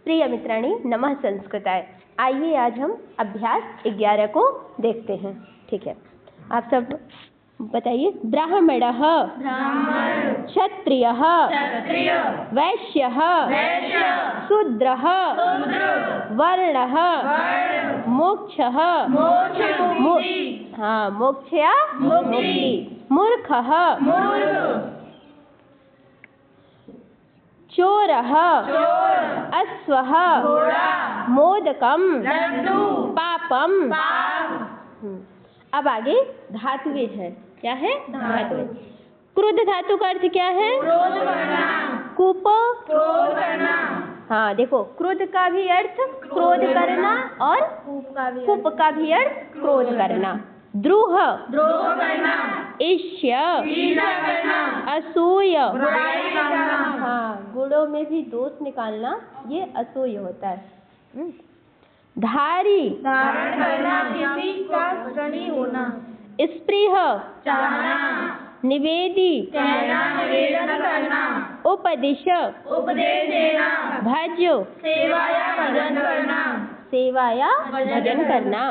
प्रिय मित्राणि नमः संस्कृताय। आइए आज हम अभ्यास 11 को देखते हैं। ठीक है, आप सब बताइए। ब्राह्मणः क्षत्रियः वैश्यः शूद्रः वर्णः मोक्षः मोक्षया मूर्खः चोरः अश्वः मोदकम पापम। अब आगे धातुएं है। क्या है? धातुएं। क्रोध धातु का अर्थ क्या है? क्रोध करना। कूप क्रोध करना। हाँ देखो, क्रोध का भी अर्थ क्रोध करना और कूप का भी अर्थ क्रोध करना। द्रोह द्रोह करना। ईर्ष्या करना। असूय बुराई करना। हाँ, गुणों में भी दोष निकालना, ये असूय होता है। धारी धारण करना, किसी का ऋणी होना। स्पृह चाहना। निवेदी कहना, निवेदन करना। उपदिश उपदेश देना। भज सेवा या भजन करना। सेवा या भजन करना।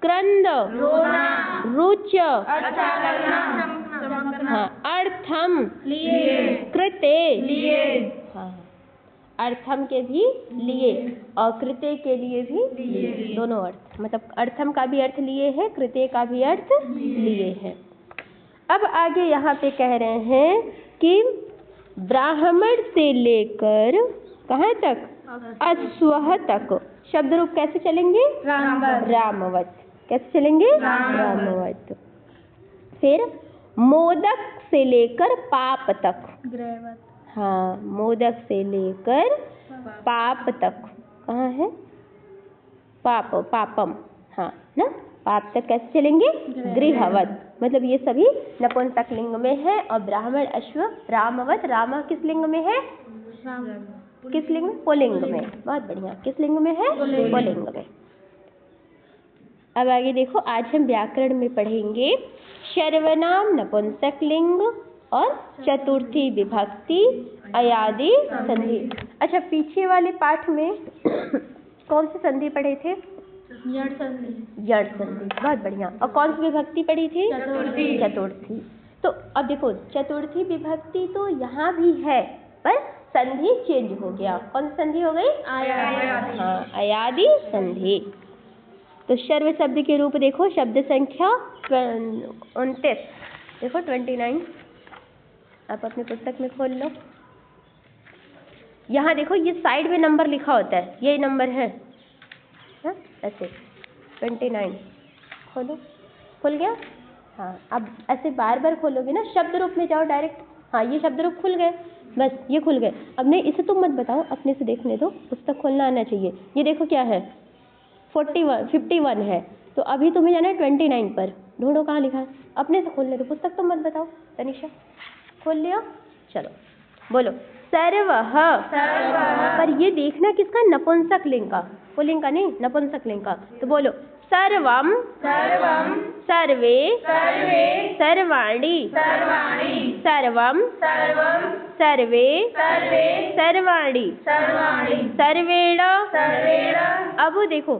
क्रंद रोना। रुच अच्छा करना। हाँ, अर्थम लिए। कृते लिए। हाँ, अर्थम के भी लिए और कृते के लिए भी लिए, दोनों अर्थ। मतलब अर्थम का भी अर्थ लिए है, कृते का भी अर्थ लिए है। अब आगे यहाँ पे कह रहे हैं कि ब्राह्मण से लेकर कहाँ तक? अश्वः तक शब्द रूप कैसे चलेंगे? रामवत। कैसे चलेंगे? रामवत। फिर मोदक से लेकर पाप तक। हाँ, मोदक से लेकर पाप तक कहाँ है? पाप पापम। हाँ ना, पाप तक कैसे चलेंगे? गृहवत। मतलब ये सभी नपुंसक लिंग में है। और ब्राह्मण अश्व रामवत। राम किस लिंग में है? किस लिंग में? पुल्लिंग में। बहुत बढ़िया। किस लिंग में है? पुल्लिंग में। अब आगे देखो, आज हम व्याकरण में पढ़ेंगे सर्वनाम नपुंसक लिंग और चतुर्थी विभक्ति अयादि संधि। अच्छा, पीछे वाले पाठ में कौन सी संधि पढ़े थे? जड़ संधि। जड़ संधि, बहुत बढ़िया। और कौन सी विभक्ति पढ़ी थी? चतुर्थी। चतुर्थी। तो अब देखो, चतुर्थी विभक्ति तो यहाँ भी है, पर संधि चेंज हो गया। कौन सी संधि हो गई? अयादि। हाँ, अयादि संधि। तो सर्व शब्द के रूप देखो, शब्द संख्या 29। देखो 29, आप अपने पुस्तक में खोल लो। यहाँ देखो, ये साइड में नंबर लिखा होता है, ये नंबर है। हाँ, ऐसे 29 खोलो। खुल गया? हाँ, अब ऐसे बार बार खोलोगे ना, शब्द रूप में जाओ डायरेक्ट। हाँ, ये शब्द रूप खुल गए, बस ये खुल गए। अब नहीं, इसे तुम मत बताओ, अपने से देखने दो, पुस्तक खोलना आना चाहिए। ये देखो क्या है? 51 है। तो अभी तुम्हें जाना है 29 पर। ढूंढो कहाँ लिखा है, अपने से खोलने दो, पुस्तक तो मत बताओ। तनिषा खोल लिया? चलो बोलो। सर्वः। पर ये देखना किसका? नपुंसक लिंग का, पुल्लिंग का नहीं, नपुंसक लिंग का। तो बोलो सर्वम सर्वे सर्वाणि सर्वम सर्वे सर्वाणि सर्वेण। अब देखो,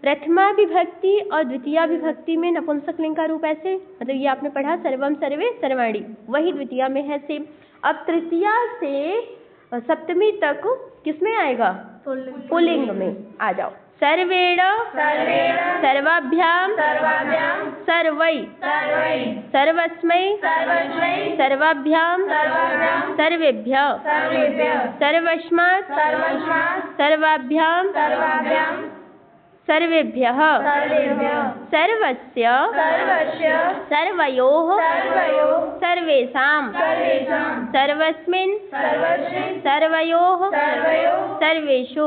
प्रथमा विभक्ति और द्वितीया विभक्ति में नपुंसक लिंग का रूप ऐसे, मतलब ये आपने पढ़ा सर्वम सर्वे सर्वाणि, वही द्वितीया में है सेम। अब तृतीया से सप्तमी तक किसमें आएगा? पुल्लिंग में। आ जाओ। सर्वेण सर्वाभ्याम सर्वै सर्वस्मै सर्वाभ्याम सर्वेभ्यः सर्वस्मात् सर्वाभ्याम सर्वेभ्यः सर्वस्य सर्वयोः सर्वेषां सर्वस्मिन् सर्वयोः सर्वेषु।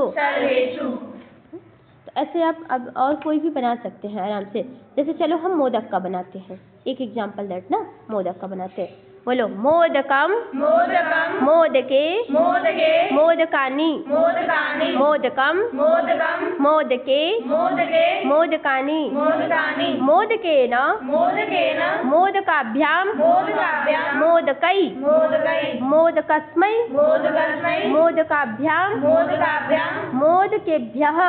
तो ऐसे आप अब और कोई भी बना सकते हैं आराम से। जैसे चलो हम मोदक का बनाते हैं, एक एग्जाम्पल दैट ना, मोदक का बनाते हैं। बोलो मोदकम मोदके मोदकानि मोदकम मोदके मोदकानि मोदकेन मोदकाभ्यां मोदकै मोदकस्मै मोदकाभ्यां मोदकेभ्यः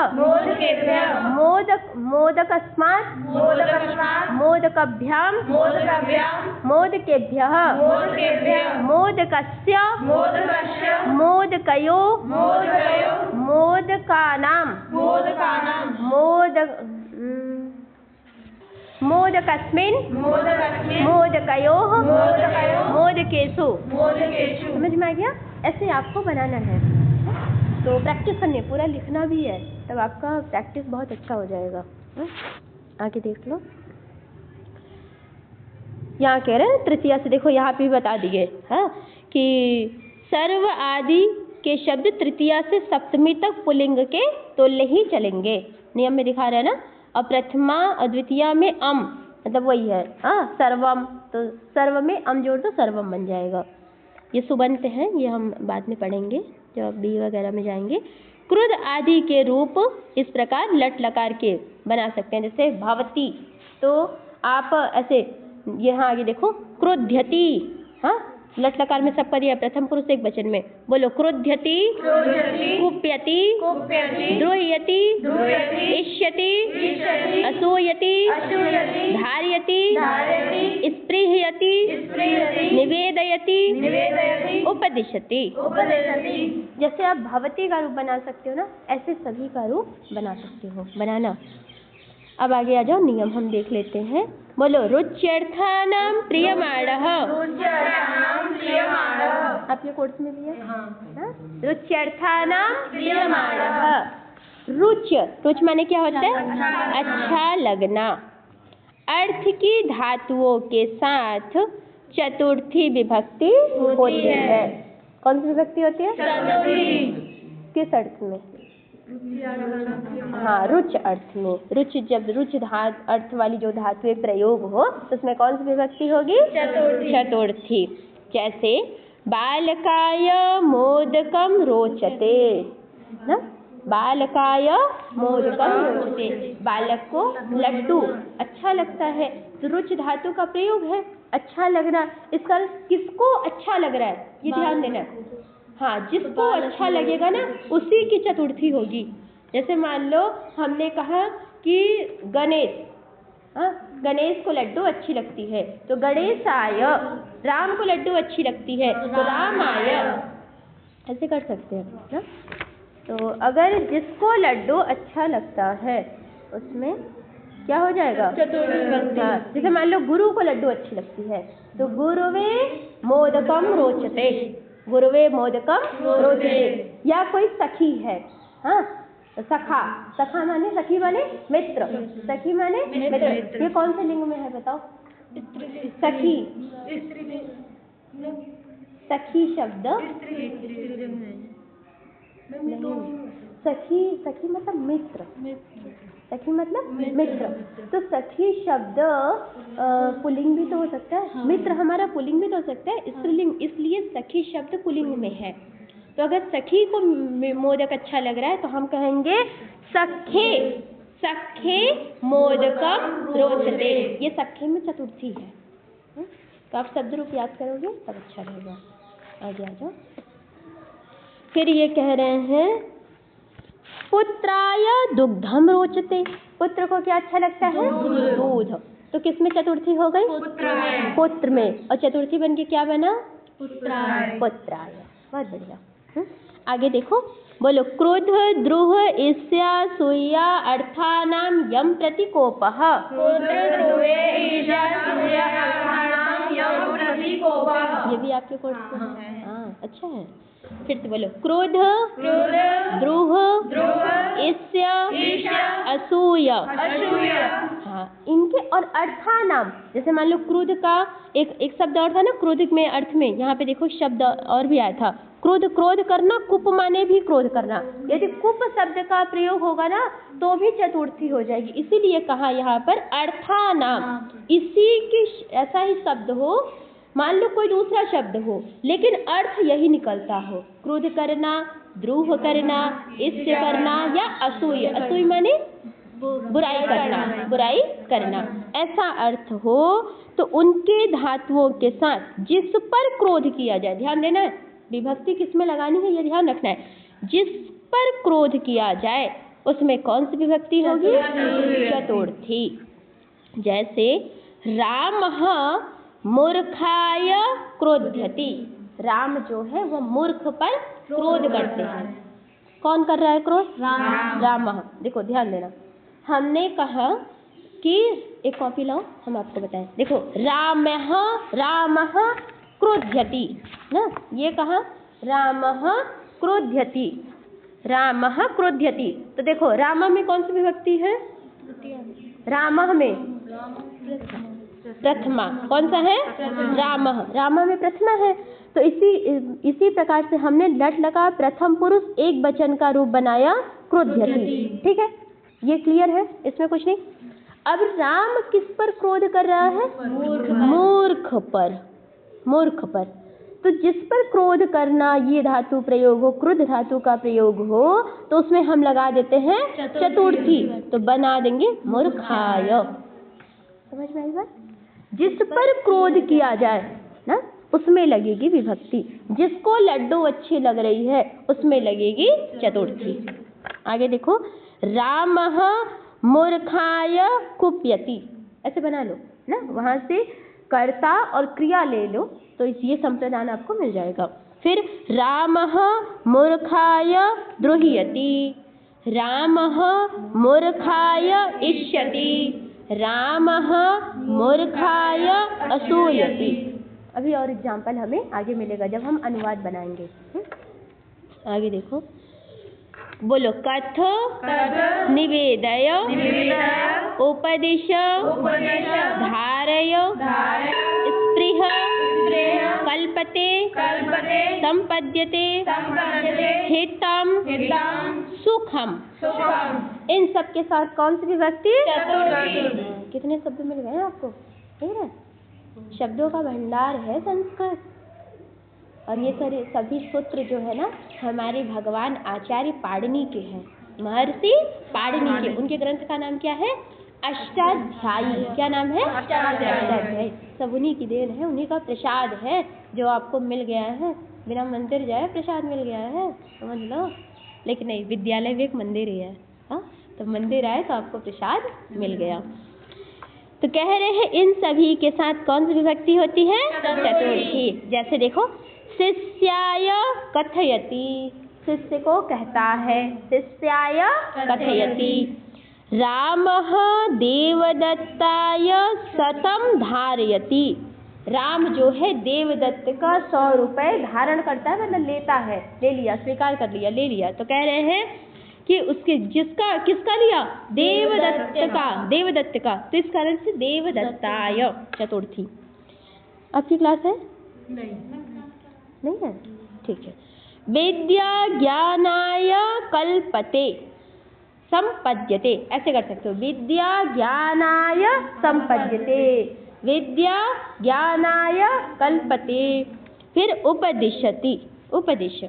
मोदकस्मात् मोदकभ्यां मोदकेभ्यः मोदकस्य मोदकयो मोदकानां मोदकस्मिन् मोदकयोः मोदकेषु। समझ में आ गया? ऐसे आपको बनाना है, तो प्रैक्टिस करनी है, पूरा लिखना भी है, तब आपका प्रैक्टिस बहुत अच्छा हो जाएगा। आगे देख लो, यहाँ कह रहे हैं तृतीया से, देखो यहाँ पे भी बता दिए हाँ कि सर्व आदि के शब्द तृतीया से सप्तमी तक पुल्लिंग के तुल्य ही चलेंगे, नियम में दिखा रहे हैं ना। और प्रथमा और द्वितीया में अम, मतलब वही है हाँ सर्वम, तो सर्व में अम जोड़ तो सर्वम बन जाएगा। ये सुबंत हैं, ये हम बाद में पढ़ेंगे जब बी वगैरह में जाएंगे। क्रुद आदि के रूप इस प्रकार लट लकार के बना सकते हैं, जैसे भवती, तो आप ऐसे यहाँ आगे देखो क्रोध्यति, हाँ लट लकार में सबका दिया प्रथम पुरुष एक वचन में, बोलो क्रोध्यति, कुप्यति, द्रोह्यति, इष्यति, असूयति, धार्यति, स्पृहयति, निवेदयति, उपदिशति। जैसे आप भवती का रूप बना सकते हो ना, ऐसे सभी का रूप बना सकते हो, बनाना। अब आगे आ जाओ, नियम हम देख लेते हैं। बोलो रुच्यर्थानां प्रियमाणः, आप ये कोर्स में लिए रुच्यर्थानां प्रियमाणः। रुच माने क्या होता है? अच्छा लगना। अर्थ की धातुओं के साथ चतुर्थी विभक्ति होती है। कौन सी विभक्ति होती है? किस अर्थ में? हाँ रुच अर्थ में। रुच, जब रुच अर्थ वाली जो धातु प्रयोग हो तो उसमें कौन सी विभक्ति होगी? चतुर्थी। जैसे बालकाय मोदकम रोचते ना, बालकाय मोदकम रोचते, बालक को लड्डू अच्छा लगता है, तो रुच धातु का प्रयोग है, अच्छा लगना। इसका किसको अच्छा लग रहा है ये ध्यान देना। हाँ जिसको अच्छा लगेगा ना उसी की चतुर्थी होगी। जैसे मान लो हमने कहा कि गणेश, हाँ गणेश को लड्डू अच्छी लगती है तो गणेशाय, राम को लड्डू अच्छी लगती है तो रामाय, ऐसे कर सकते हैं ना। तो अगर जिसको लड्डू अच्छा लगता है उसमें क्या हो जाएगा? चतुर्थी। हाँ जैसे मान लो गुरु को लड्डू अच्छी लगती है तो गुरुवे मोदकम रोचते, गुरुवे मोदकम रोचते। या कोई सखी है, हाँ सखा, सखा माने सखी माने मित्र, सखी माने मित्र। ये कौन से लिंग में है बताओ? सखी, सखी शब्द सखी, सखी मतलब मित्र, सखी मतलब मित्र। तो सखी शब्द पुल्लिंग भी तो हो सकता है, मित्र हमारा पुल्लिंग भी तो हो सकता है स्त्रीलिंग, इसलिए सखी शब्द पुल्लिंग में है। तो अगर सखी को मोदक अच्छा लग रहा है तो हम कहेंगे सखे, सखे मोदकम रोचते। ये सखे में चतुर्थी है। तो आप शब्द रूप याद करोगे तब अच्छा रहेगा। आगे आ जाओ। फिर ये कह रहे हैं पुत्राय दुग्धम रोचते, पुत्र को क्या अच्छा लगता है? दूध। तो किस में चतुर्थी हो गई? पुत्र में। और चतुर्थी बन के क्या बना? पुत्राय। पुत्राय। बहुत बढ़िया। आगे देखो, बोलो क्रोध द्रोह ईर्ष्या सूया अर्थानां यम प्रतिकोपः। ये भी आपके कोर्स में है। हाँ अच्छा है। फिर से बोलो क्रोध, द्रोह, ईर्ष्या, असूया। हाँ इनके और अर्थानाम, जैसे मान लो क्रोध का एक शब्द और था ना, क्रोध में अर्थ में, यहाँ पे देखो शब्द और भी आया था क्रोध, क्रोध करना, कुप माने भी क्रोध करना। यदि कुप शब्द का प्रयोग होगा ना तो भी चतुर्थी हो जाएगी। इसीलिए कहा यहाँ पर अर्थानाम, इसी की ऐसा ही शब्द हो, मान लो कोई दूसरा शब्द हो लेकिन अर्थ यही निकलता हो, क्रोध करना, द्रोह करना, ईर्ष्या करना या असूय, असूय माने बुराई करना, बुराई करना, ऐसा अर्थ हो तो उनके धातुओं के साथ जिस पर क्रोध किया जाए, ध्यान देना है विभक्ति किस में लगानी है ये ध्यान रखना है, जिस पर क्रोध किया जाए उसमें कौन सी विभक्ति होगी? चतुर्थी। जैसे रामः मूर्खाय क्रोध्यति, राम जो है वो मूर्ख पर क्रोध करते हैं। कौन कर रहा है क्रोध? रामः। देखो ध्यान देना, हमने कहा कि एक कॉपी लाओ, हम आपको बताएं। देखो रामः क्रोध्यति ना, ये कहा रामः क्रोध्यति, रामः क्रोध्यति। तो देखो रामः में कौन सी विभक्ति है? रामः में प्रथमा। कौन सा है? रामः। रामः में प्रथमा है। तो इसी प्रकार से हमने लट लगा प्रथम पुरुष एक वचन का रूप बनाया क्रोध्यति। ठीक है, ये क्लियर है, इसमें कुछ नहीं। अब राम किस पर क्रोध कर रहा है? मूर्ख पर। मूर्ख पर। तो जिस पर क्रोध करना ये धातु प्रयोग हो, क्रुद्ध धातु का प्रयोग हो, तो उसमें हम लगा देते हैं चतुर्थी, तो बना देंगे मूर्खाय। समझ में आई बात? जिस पर क्रोध किया जाए ना उसमें लगेगी विभक्ति, जिसको लड्डू अच्छी लग रही है उसमें लगेगी चतुर्थी। आगे देखो, रामः मूर्खाय कुप्यति, ऐसे बना लो ना, वहां से कर्ता और क्रिया ले लो तो ये संप्रदान आपको मिल जाएगा। फिर रामः मूर्खाय द्रोह्यति, रामः मूर्खाय इष्यति, रामः मूर्खाय असूयति। अभी और एग्जाम्पल हमें आगे मिलेगा जब हम अनुवाद बनाएंगे। आगे देखो, बोलो, कथ निवेदय उपदिश धारय स्पृह कल्पते संपद्यते हितम सुखम। इन सब के साथ कौन सी विभक्ति? कितने शब्द मिल गए आपको? ठीक है, शब्दों का भंडार है संस्कृत। और ये सभी सूत्र जो है ना हमारे भगवान आचार्य पाणिनि के हैं, महर्षि पाणिनि के। उनके ग्रंथ का नाम क्या है? अष्टाध्यायी। क्या नाम है? अष्टाध्यायी। सब उन्हीं की देन है, उन्हीं का प्रसाद है जो आपको मिल गया है। बिना मंदिर जाए प्रसाद मिल गया है, समझ लो। लेकिन नहीं, विद्यालय भी एक मंदिर ही है। हाँ, तो मंदिर आए तो आपको प्रसाद मिल गया। तो कह रहे हैं इन सभी के साथ कौन सी विभक्ति होती है? चतुर्थी। जैसे देखो, शिष्याय कथयति, शिष्य को कहता है, शिष्याय कथयति। रामः देवदत्ताय शतं धारयति, राम जो है देवदत्त का 100 रुपए धारण करता है, मतलब लेता है, ले लिया, स्वीकार कर लिया, ले लिया। तो कह रहे हैं कि उसके किसका लिया? देवदत्त का। तो इस कारण से देवदत्ताय चतुर्थी। आपकी क्लास है? नहीं है? ठीक है। विद्या ज्ञानाय कल्पते संपद्यते, ऐसे कर सकते हो, विद्या ज्ञानाय संपद्यते, विद्या ज्ञानाय कल्पते। फिर उपदिशति, उपदिश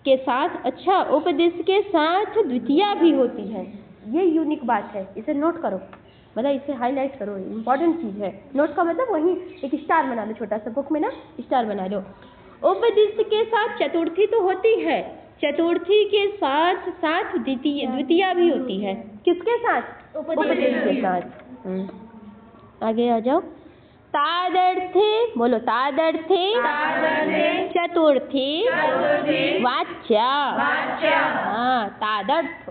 के साथ, अच्छा, उपदेश के साथ द्वितीया भी होती है। ये यूनिक बात है, इसे नोट करो, मतलब इसे हाईलाइट करो, इंपॉर्टेंट चीज है। नोट का मतलब वही एक स्टार बना लो, छोटा सा बुक में ना स्टार बना लो। उपदिश के साथ चतुर्थी तो होती है, चतुर्थी के साथ साथ द्वितीया भी होती है। किसके साथ? उपदेश के साथ। आगे आ जाओ, तादर्थे, बोलो, तादर्थे चतुर्थी वाच्या। हाँ, तादर्थ,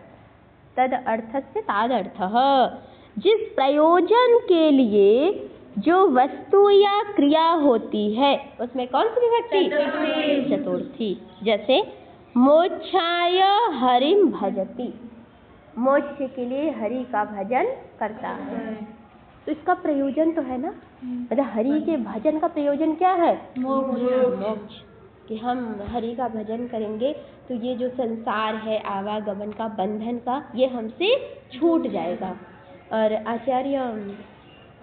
तद अर्थस्य तादर्थः, जिस प्रयोजन के लिए जो वस्तु या क्रिया होती है उसमें कौन सी विभक्ति? चतुर्थी। जैसे मोक्षाय हरिम भजति, मोक्ष के लिए हरि का भजन करता है। तो इसका प्रयोजन तो है ना, मतलब हरि के भजन का प्रयोजन क्या है? मोक्ष। कि हम हरि का भजन करेंगे तो ये जो संसार है आवागमन का, बंधन का, ये हमसे छूट जाएगा। और आचार्य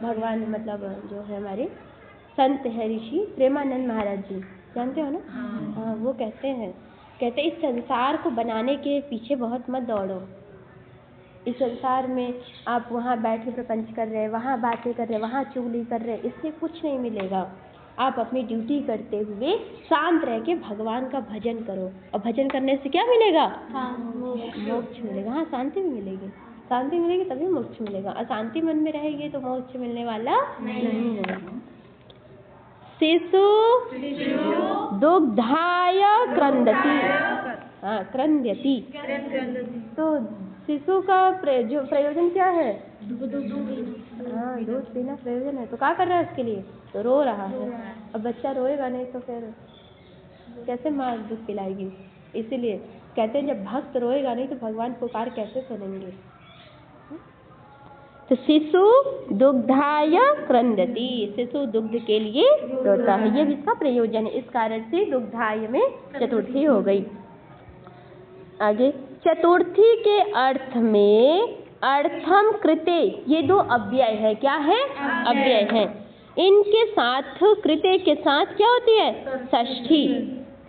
भगवान, मतलब जो है हमारे संत है, ऋषि प्रेमानंद महाराज जी, जानते हो ना? हाँ, वो कहते इस संसार को बनाने के पीछे बहुत मत दौड़ो। इस संसार में आप वहाँ बैठ के प्रपंच कर रहे, वहाँ बातें कर रहे, वहाँ चुगली कर रहे, इससे कुछ नहीं मिलेगा। आप अपनी ड्यूटी करते हुए शांत रह के भगवान का भजन करो, और भजन करने से क्या मिलेगा? मोक्ष मिलेगा। हाँ, शांति भी मिलेगी, शांति मिलेगी तभी मोक्ष मिलेगा। अशांति मन में रहेगी तो मोक्ष मिलने वाला नहीं है। शिशु दुग्धाय क्रंदति। हाँ, क्रंदति। तो शिशु का जो प्रयोजन क्या है? हाँ, दूध पीना प्रयोजन है। तो क्या कर रहा है इसके लिए? तो रो रहा है। अब बच्चा रोएगा नहीं तो फिर कैसे माँ दूध पिलाएगी? इसीलिए कहते हैं जब भक्त रोएगा नहीं तो भगवान पुकार कैसे सुनेंगे। तो शिशु दुग्धाय क्रंदति, शिशु दुग्ध के लिए रोता है, ये भी इसका प्रयोजन है। इस कारण से दुग्धाय में चतुर्थी हो गई। आगे चतुर्थी के अर्थ में अर्थम कृते, ये दो अव्यय है। क्या है? अव्यय है। इनके साथ कृते के साथ क्या होती है? षष्ठी।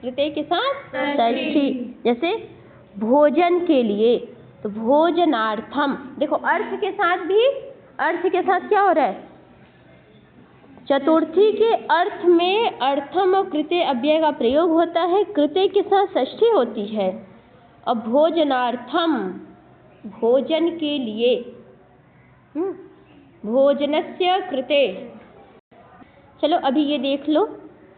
कृते के साथ षष्ठी। जैसे भोजन के लिए तो भोजनार्थम। देखो अर्थ के साथ भी, अर्थ के साथ क्या हो रहा है? चतुर्थी के अर्थ में अर्थम और कृते अव्यय का प्रयोग होता है, कृते के साथ षष्ठी होती है। अब भोजनार्थम, भोजन के लिए, भोजनस्य कृते। चलो अभी ये देख लो,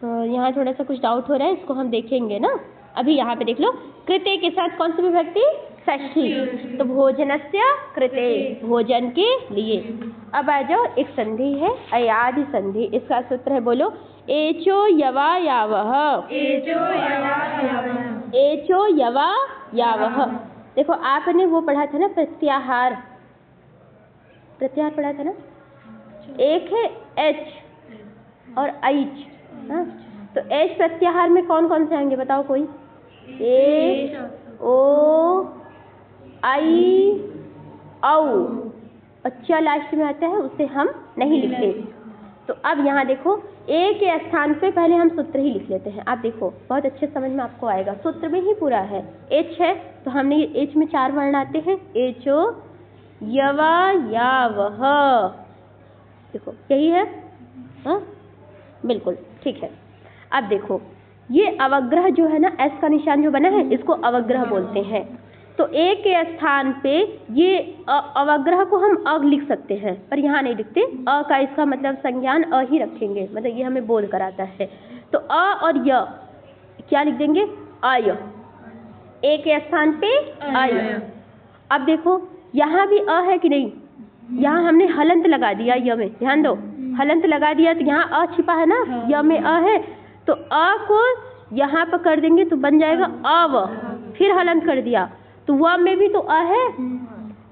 यहाँ थोड़ा सा कुछ डाउट हो रहा है, इसको हम देखेंगे ना। अभी यहाँ पे देख लो, कृते के साथ कौन सी विभक्ति? षष्ठी। तो भोजनस्य कृते, भोजन के लिए। अब आ जाओ, एक संधि है अयादि संधि, इसका सूत्र है, बोलो। एचो यवा यावह। एचो यवा यावह। देखो आपने वो पढ़ा था ना, प्रत्याहार, प्रत्याहार पढ़ा था ना। एक है एच और ऐच। हाँ, तो एच प्रत्याहार में कौन कौन से आएंगे बताओ कोई? ए, ओ, आई, औ, और च लास्ट में आता है, उसे हम नहीं लिखते। तो अब यहाँ देखो, ए के स्थान पे पहले हम सूत्र ही लिख लेते हैं। आप देखो बहुत अच्छे समझ में आपको आएगा, सूत्र में ही पूरा है। एच है तो हमने एच में 4 वर्ण आते हैं। एचो यवा यावह, देखो यही है। हाँ बिल्कुल ठीक है। अब देखो ये अवग्रह जो है ना, एस का निशान जो बना है, इसको अवग्रह बोलते हैं। तो ए के स्थान पे ये अवग्रह को हम अ लिख सकते हैं, पर यहाँ नहीं लिखते। अ का इसका मतलब संज्ञान अ ही रखेंगे, मतलब ये हमें बोल कर आता है। तो अ और य क्या लिख देंगे? अय। ए के स्थान पे अय। अब देखो यहाँ भी अ है कि नहीं? यहाँ हमने हलंत लगा दिया य में, ध्यान दो, हलंत लगा दिया तो यहाँ अ छिपा है ना, य में अ है, तो अ को यहाँ पर कर देंगे तो बन जाएगा अव। फिर हलंत कर दिया तो व में भी तो अ है,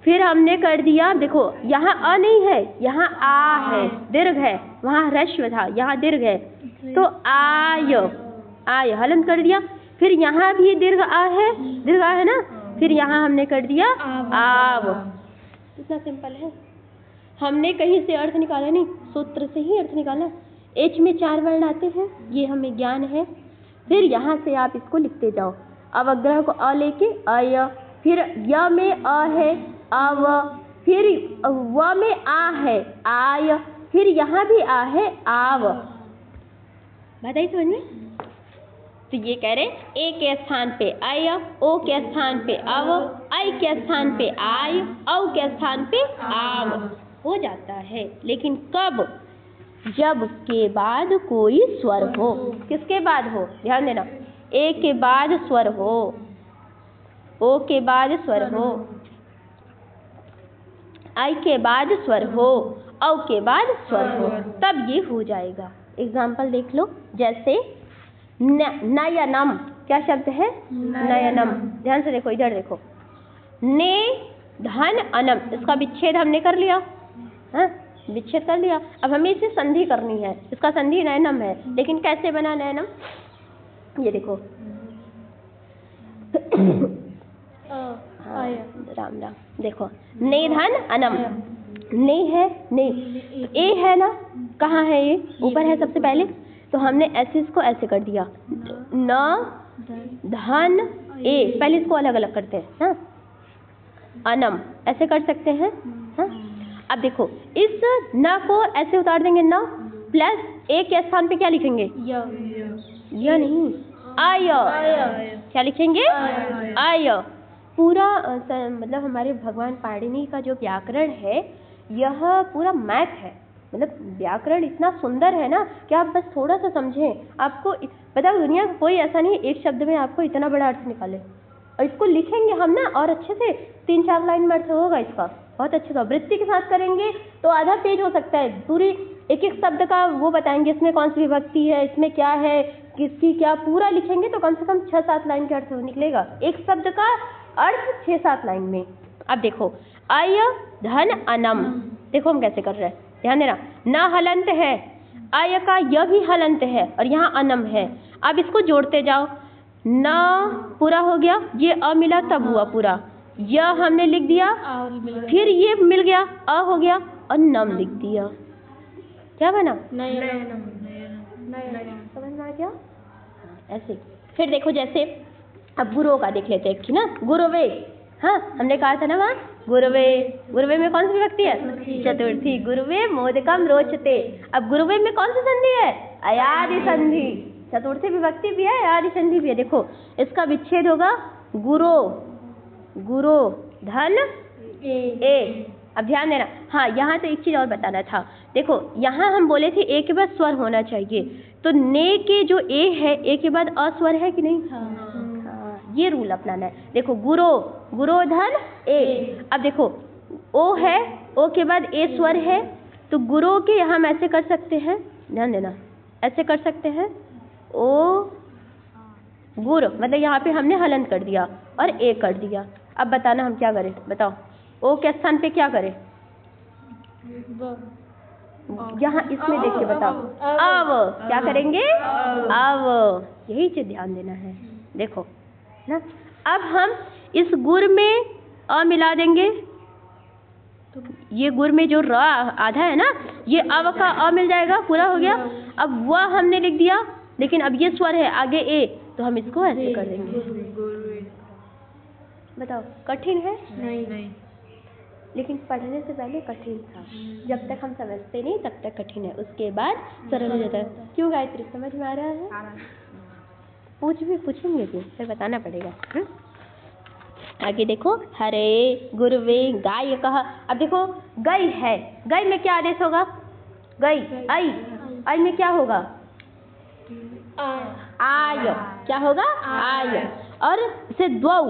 फिर हमने कर दिया, देखो यहाँ अ नहीं है, यहाँ आ है, दीर्घ है, वहाँ ह्रस्व था, यहाँ दीर्घ है, तो आय, आय हलंत कर दिया। फिर यहाँ भी दीर्घ आ है, दीर्घ आ है ना, फिर यहाँ हमने कर दिया आव। इतना सिंपल है। हमने कहीं से अर्थ निकाला नहीं, सूत्र से ही अर्थ निकाला। एच में 4 वर्ण आते हैं, ये हमें ज्ञान है। फिर यहाँ से आप इसको लिखते जाओ, अवग्रह को अ लेके अय, फिर य में अ है अव, फिर व में आ है आय, फिर यहाँ भी आ है आव। बात आई समझ में? तो ये कह रहे ए के स्थान पे अय, ओ के स्थान पे अव, आई के स्थान पे आय, औ के स्थान पे आव हो जाता है। लेकिन कब? जब के बाद कोई स्वर हो। किसके बाद हो? ध्यान देना, ए के बाद स्वर हो, ओ के बाद स्वर हो, आई के बाद स्वर हो, औ के बाद स्वर हो, तब ये हो जाएगा। एग्जाम्पल देख लो, जैसे नयनम, क्या शब्द है? नयनम। ध्यान से देखो, इधर देखो, ने धन अनम, इसका विच्छेद हमने कर लिया। हाँ विच्छेद कर लिया। अब हमें इसे संधि करनी है, इसका संधि नयनम है, लेकिन कैसे बना नयनम? ये देखो हाँ, राम राम, देखो ने धन अनम, ने है, ने ए है ना, कहाँ है ये? ऊपर है सबसे पहले, तो हमने ऐसे इसको ऐसे कर दिया, न धन ए, पहले इसको अलग अलग करते हैं। हाँ अनम ऐसे कर सकते हैं। हाँ अब देखो इस न को ऐसे उतार देंगे, न प्लस ए के स्थान पे क्या लिखेंगे? य नहीं, आय। क्या लिखेंगे? आय। पूरा मतलब हमारे भगवान पाणिनि का जो व्याकरण है यह पूरा मैथ है। मतलब व्याकरण इतना सुंदर है ना कि आप बस थोड़ा सा समझें, आपको पता दुनिया का कोई ऐसा नहीं एक शब्द में आपको इतना बड़ा अर्थ निकाले। और इसको लिखेंगे हम ना और अच्छे से 3-4 लाइन में अर्थ होगा इसका, बहुत अच्छे का। वृत्ति के साथ करेंगे तो आधा पेज हो सकता है, पूरी एक एक शब्द का वो बताएंगे, इसमें कौन सी विभक्ति है, इसमें क्या है, किसकी क्या, पूरा लिखेंगे तो कम से कम 6-7 लाइन का अर्थ निकलेगा। एक शब्द का अर्थ 6-7 लाइन में। अब देखो अय धन अनम, देखो हम कैसे कर रहे हैं, ध्यान देना। न हलंत है, अय का य भी हलंत है और यहाँ अनम है। अब इसको जोड़ते जाओ, न पूरा हो गया, ये अ मिला तब हुआ पूरा, य हमने लिख दिया, फिर ये मिल गया, अ हो गया और नम लिख दिया, क्या बना? समझ में आ गया? ऐसे। फिर देखो जैसे अब गुरुओं का देख लेते हैं ना, गुरुवे। हाँ हमने कहा था ना वहाँ गुरुवे, गुरुवे में कौन सी विभक्ति है? चतुर्थी। गुरुवे मोदकम रोचते। अब गुरुवे में कौन सी संधि है? अयादि संधि। चतुर्थी विभक्ति भी है, अयादि संधि भी है। देखो इसका विच्छेद होगा गुरो, गुरो धन ए। अब ध्यान देना, हाँ यहाँ तो एक चीज और बताना था। देखो यहाँ हम बोले थे ए के बाद स्वर होना चाहिए, तो ने के जो ए है, ए के बाद अस्वर है कि नहीं? हाँ, ये रूल अपनाना है। देखो गुरो, गुरो धन ए। अब देखो ओ है, ओ के बाद ए स्वर है, तो गुरो के हम ऐसे कर सकते हैं, ध्यान देना, ऐसे कर सकते हैं, ओ गुर, मतलब यहाँ पे हमने हलन कर दिया और ए कर दिया। अब बताना हम क्या करें, बताओ। ओ के स्थान पे क्या करें? यहाँ इसमें देख के बताओ। अव, क्या करेंगे? अव। यही चीज ध्यान देना है। देखो ना, अब हम इस गुर में अ मिला देंगे, तो ये गुर में जो र आधा है ना, ये अव का अ मिल जाएगा, पूरा हो गया। अब वह हमने लिख दिया, लेकिन अब ये स्वर है आगे ए, तो हम इसको ऐसे कर देंगे। बताओ कठिन है? नहीं। लेकिन पढ़ने से पहले कठिन था, जब तक हम समझते नहीं तब तक कठिन है, उसके बाद सरल हो जाता है। क्यों गायत्री, समझ में आ रहा है? पूछेंगे क्यों, फिर बताना पड़ेगा। आगे देखो, हरे गुरुवे गाय कहा। अब देखो गई है, गई में क्या आदेश होगा? गई, आई, आई में क्या होगा? आय। क्या होगा? आय। और इसे द्वौ,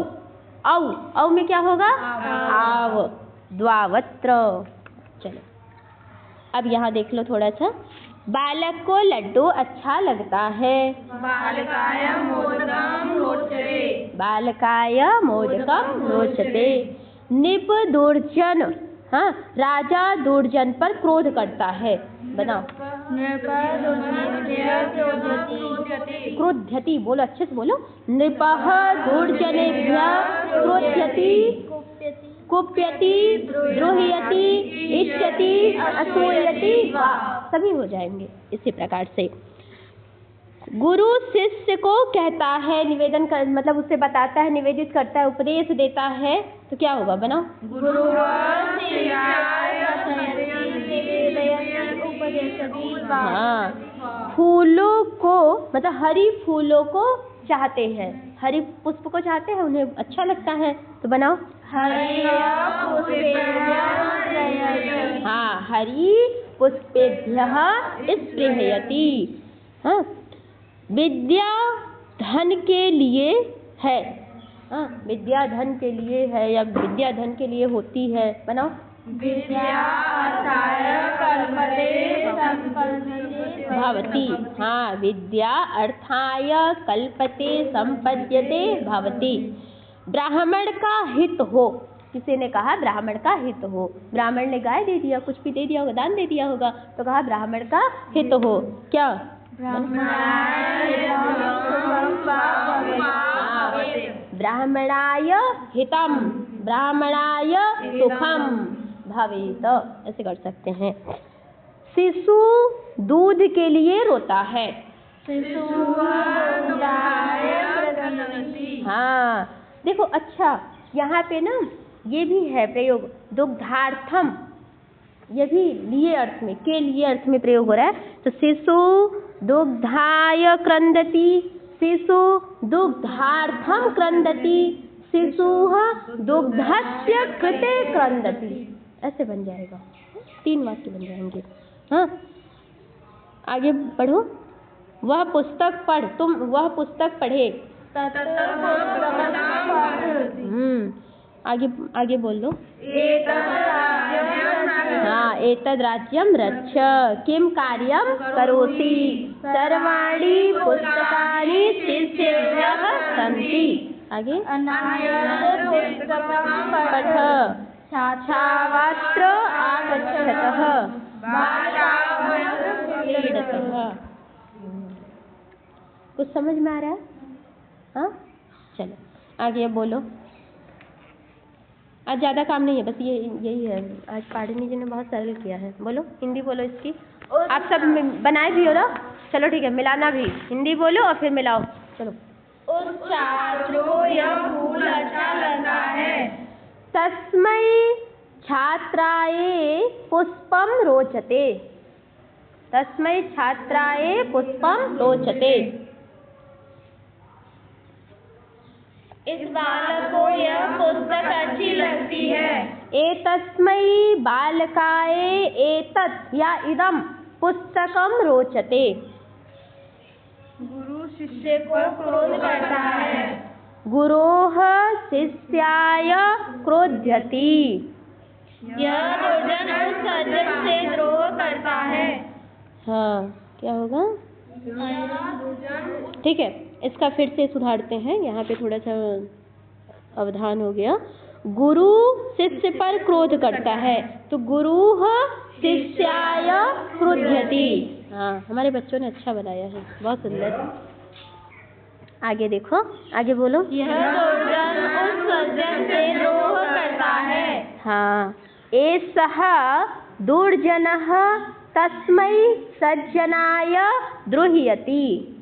औ, औ में क्या होगा? आव, द्वावत्र। चलो अब यहाँ देख लो थोड़ा सा। बालक को लड्डू अच्छा लगता है, बालकाय मोदकम रोचते, बालकाय मोदकम रोचते। निप दुर्जन, हाँ राजा दुर्जन पर क्रोध करता है, बताओ। क्रोध्यति, बोलो अच्छे से बोलो। नृपः दुर्जनेभ्यः क्रोध्यति, कुप्यति, द्रोहयति, इच्छति, असूयति, सभी हो जाएंगे इसी प्रकार से। गुरु शिष्य को कहता है, निवेदन कर, मतलब उसे बताता है, निवेदित करता है, उपदेश देता है, तो क्या होगा? बनाओ। हाँ, फूलों को मतलब हरी फूलों को चाहते हैं, हरी पुष्प को चाहते हैं, उन्हें अच्छा लगता है, तो बनाओ। हाँ, हरि पुष्पेभ्यः स्पृहयति। हाँ, विद्या धन के लिए है, हाँ विद्या धन के लिए है या विद्या धन के लिए होती है, बनाओ। विद्या अर्थाय कल्पते भवति। हाँ, विद्या अर्थाय कल्पते संपद्यते भवति। ब्राह्मण का हित हो, किसी ने कहा ब्राह्मण का हित हो, ब्राह्मण ने गाय दे दिया, कुछ भी दे दिया होगा, दान दे दिया होगा, तो कहा ब्राह्मण का हित हो। क्या? ब्राह्मणाय हितम, ब्राह्मणाय सुखम भवेत, ऐसे कर सकते हैं। शिशु दूध के लिए रोता है, हाँ देखो। अच्छा यहाँ पे ना ये भी है प्रयोग, दुग्धार्थम, ये भी लिए अर्थ में, के लिए अर्थ में प्रयोग हो रहा है। तो शिशु दुग्धाय क्रंदति, शिशु दुग्धार्थम क्रंदति, शिशुः दुग्धस्य कृते क्रंदति, ऐसे बन जाएगा। 3 वाक्य बन जाएंगे। हाँ, आगे पढ़ो। वह पुस्तक पढ़, तुम वह पुस्तक पढ़े। आगे बोल लो। हाँ, एतद् राज्यं रक्ष, किं कार्यं करोति, सर्वाणि पुस्तकानि शिष्येभ्यः सन्ति। आगे पठ, छात्राः आगच्छतः, बालाः। कुछ समझ में आ रहा है? हाँ, चलो आगे बोलो। आज ज़्यादा काम नहीं है, बस यही है। आज पाड़नी जी ने बहुत सरल किया है। बोलो, हिंदी बोलो इसकी। आप सब बनाए भी हो ना? चलो ठीक है, मिलाना भी। हिंदी बोलो और फिर मिलाओ। चलो। उस छात्र को यह फूल अच्छा लगता है। तस्मै छात्राय पुष्पम रोचते, तस्मै छात्राय पुष्पम रोचते। इस बालक को यह पुस्तक अच्छी लगती है। एतस्मै बालकाय एतत् या इदं पुस्तकं रोचते। गुरु शिष्य को क्रोध करता है। गुरोः शिष्याय क्रोध्यति। यह दुर्जन उस सज्जन से द्रोह करता है। हाँ, क्या होगा? ठीक है, इसका फिर से सुधारते हैं। यहाँ पे थोड़ा सा अवधान हो गया। गुरु शिष्य पर क्रोध करता है, तो गुरुः शिष्याय क्रुध्यति। हाँ, हमारे बच्चों ने अच्छा बनाया है, बहुत सुंदर। आगे देखो, आगे बोलो। यह दुर्जन उस सज्जन से द्रोह करता है। हाँ, एषः दुर्जनः तस्मै सज्जनाय द्रोह्यति।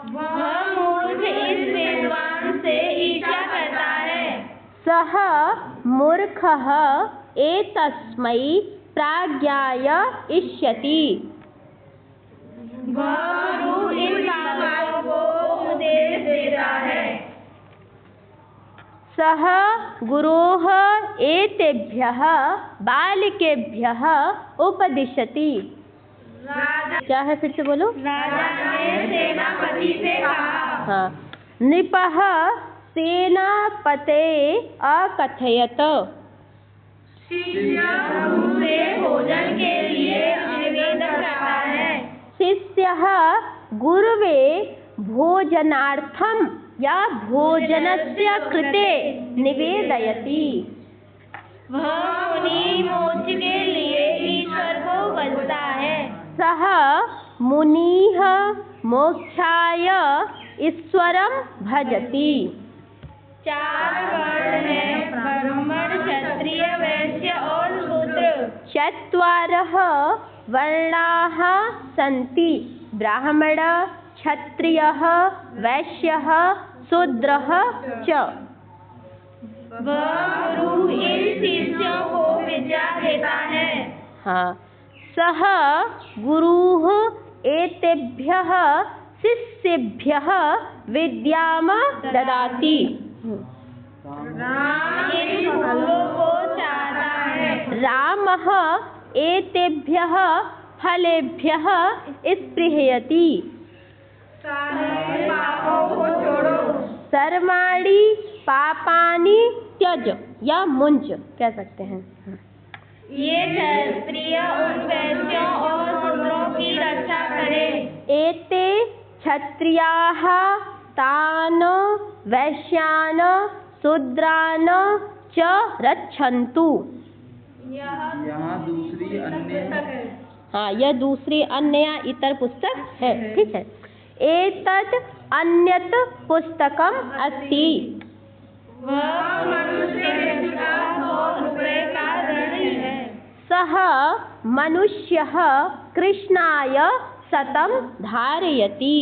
वह मूर्ख इस विद्वान से ईर्ष्या करता है। सः मूर्खः एतस्मै प्राज्ञाय इष्यति। वह गुरु इन बालकों को उपदेश देता है। सः गुरोः एतेभ्यः बालकेभ्यः उपदिशति। क्या है, फिर से बोलो। राजा ने सेनापति से कहा। हाँ, नृपः सेनापते अकथयत। शिष्य गुरु से भोजन के लिए निवेदन करता है। शिष्यः गुरुवे भोजनार्थम या भोजनस्य कृते निवेदयति। वह मुनि मोक्ष के लिए ईश्वर को बंधता है। सः मुनिः मोक्षाय ईश्वरं भजति। 4 वर्ण हैं, ब्राह्मण, क्षत्रिय, वैश्य और शूद्र। 4 वर्णाः सन्ति, ब्राह्मण, क्षत्रियः, वैश्यः, शूद्रः च। वह गुरु इन शिष्यों को विद्या देता है। हाँ, सः गुरुः एतेभ्यः शिष्येभ्यः विद्याम ददाति। राम इन फलों को चाहता है। रामः एतेभ्यः फलेभ्यः स्पृहयति। सारे पापों को छोड़ो। सर्वाणि पापानि त्यज या मुंज कह सकते हैं। ये क्षत्रिय उन वैश्यों और शूद्रों की रक्षा करे। एते क्षत्रियाः तान् वैश्यान् शूद्रान् च रक्षन्तु। यहाँ दूसरी अन्य, हाँ, यह दूसरी अन्य या इतर पुस्तक है। ठीक है। एतत् अन्यत् पुस्तकम् अस्ति। वह मनुष्य का 100 रुपये का ऋण है। सः मनुष्यः कृष्णाय 100 धारयति।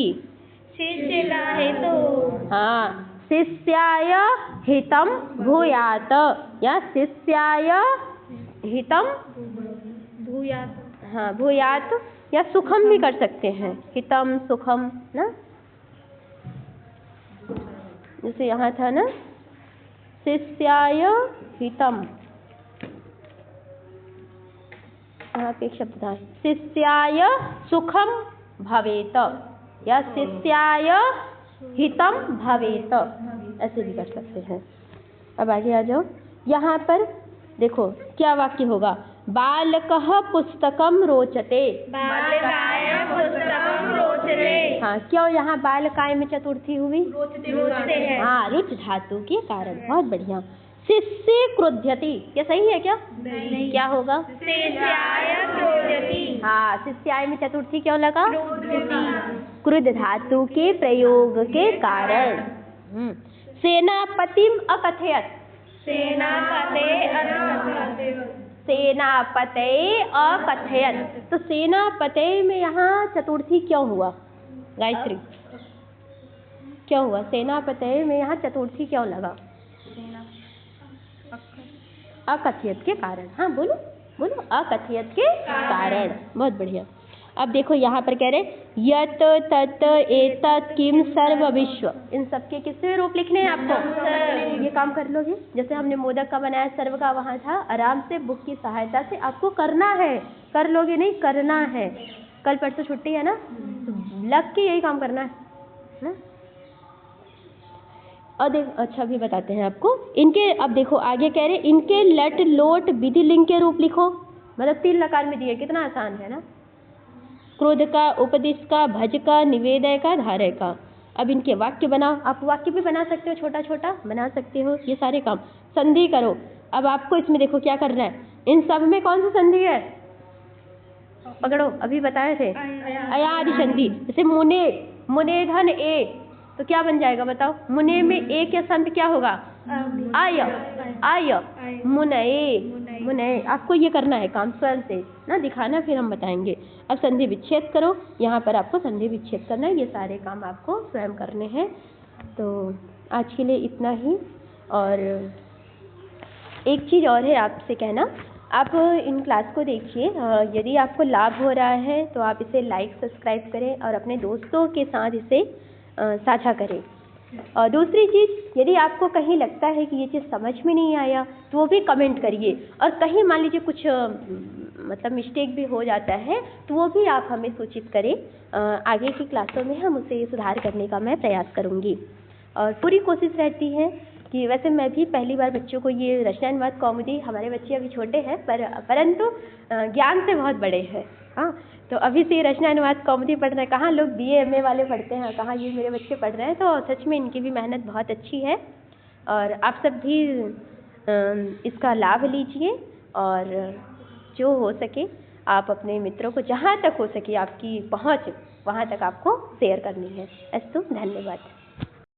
शिष्य का हेतु। हाँ, शिष्याय हितं भूयात् या शिष्याय हितम भूयात। हाँ भूयात, या सुखम भी कर सकते हैं, हितम सुखम ना। जैसे यहाँ था ना, शिष्याय हितम, यहाँ पे एक शब्द था शिष्याय सुखम भवेत, या शिष्याय हितम भवेत, ऐसे भी कर सकते हैं। अब आगे आ जाओ, यहाँ पर देखो क्या वाक्य होगा, बालकः पुस्तकम रोचते। बालकाय पुस्तकं रोचते। हाँ, क्यों यहाँ बालकाय में चतुर्थी हुई? रोचते हैं। हाँ, रुच धातु के कारण। बहुत बढ़िया। शिष्य क्रोध्यति, क्या सही है क्या? नहीं। क्या होगा? शिष्याय क्रोध्यति। हाँ, शिष्याय में चतुर्थी क्यों लगा? क्रोध्यति। क्रुद्ध धातु के प्रयोग के कारण। सेनापतिम अकथयत। सेनापते अकथयत। सेनापते अकथयत, तो सेनापते में यहाँ चतुर्थी क्यों हुआ? गायत्री, क्यों हुआ? सेनापते में यहाँ चतुर्थी क्यों लगा? अकथयत के कारण। हाँ बोलो बोलो, अकथयत के कारण। बहुत बढ़िया। अब देखो यहाँ पर कह रहे यत तत एतत् किम सर्व विश्व, इन सबके किससे रूप लिखने हैं आपको? ये काम कर लोगे, जैसे हमने मोदक का बनाया सर्व का, वहाँ था आराम से बुक की सहायता से आपको करना है। कर लोगे नहीं, करना है। कल परसों छुट्टी है ना, तो लग के यही काम करना है ना। और अच्छा भी बताते हैं आपको इनके। अब देखो आगे कह रहे इनके लट लोट विधि लिंग के रूप लिखो, मतलब 3 लकार में दिए, कितना आसान है ना। क्रोध का, उपदिश का, भज का, निवेदय का, धारय का। अब इनके वाक्य बनाओ, आप वाक्य भी बना सकते हो, छोटा छोटा बना सकते हो, ये सारे काम। संधि करो। अब आपको इसमें देखो क्या करना है, इन सब में कौन सी संधि है? पकड़ो, अभी बताए थे, अयादि संधि। जैसे मुने, मुने धन ए, तो क्या बन जाएगा बताओ? मुने में ए के संध क्या होगा? आय, आय, मुनये, मुनये। आपको ये करना है काम स्वयं से ना, दिखाना, फिर हम बताएंगे। अब संधि विच्छेद करो, यहाँ पर आपको संधि विच्छेद करना है, ये सारे काम आपको स्वयं करने हैं। तो आज के लिए इतना ही। और एक चीज़ और है आपसे कहना, आप इन क्लास को देखिए, यदि आपको लाभ हो रहा है तो आप इसे लाइक सब्सक्राइब करें और अपने दोस्तों के साथ इसे साझा करें। और दूसरी चीज़, यदि आपको कहीं लगता है कि ये चीज़ समझ में नहीं आया तो वो भी कमेंट करिए, और कहीं मान लीजिए कुछ मतलब मिस्टेक भी हो जाता है तो वो भी आप हमें सूचित करें। आगे की क्लासों में हम उसे सुधार करने का मैं प्रयास करूँगी। और पूरी कोशिश रहती है कि वैसे मैं भी पहली बार बच्चों को ये रचनानुवाद कौमुदी, हमारे बच्चे अभी छोटे हैं परंतु ज्ञान से बहुत बड़े हैं। हाँ, तो अभी से रचनानुवाद कौमुदी पढ़ रहे हैं, कहाँ लोग BA MA वाले पढ़ते हैं, कहाँ ये मेरे बच्चे पढ़ रहे हैं। तो सच में इनकी भी मेहनत बहुत अच्छी है, और आप सब भी इसका लाभ लीजिए, और जो हो सके आप अपने मित्रों को, जहाँ तक हो सके आपकी पहुँच वहाँ तक आपको शेयर करनी है। अस्तु, धन्यवाद।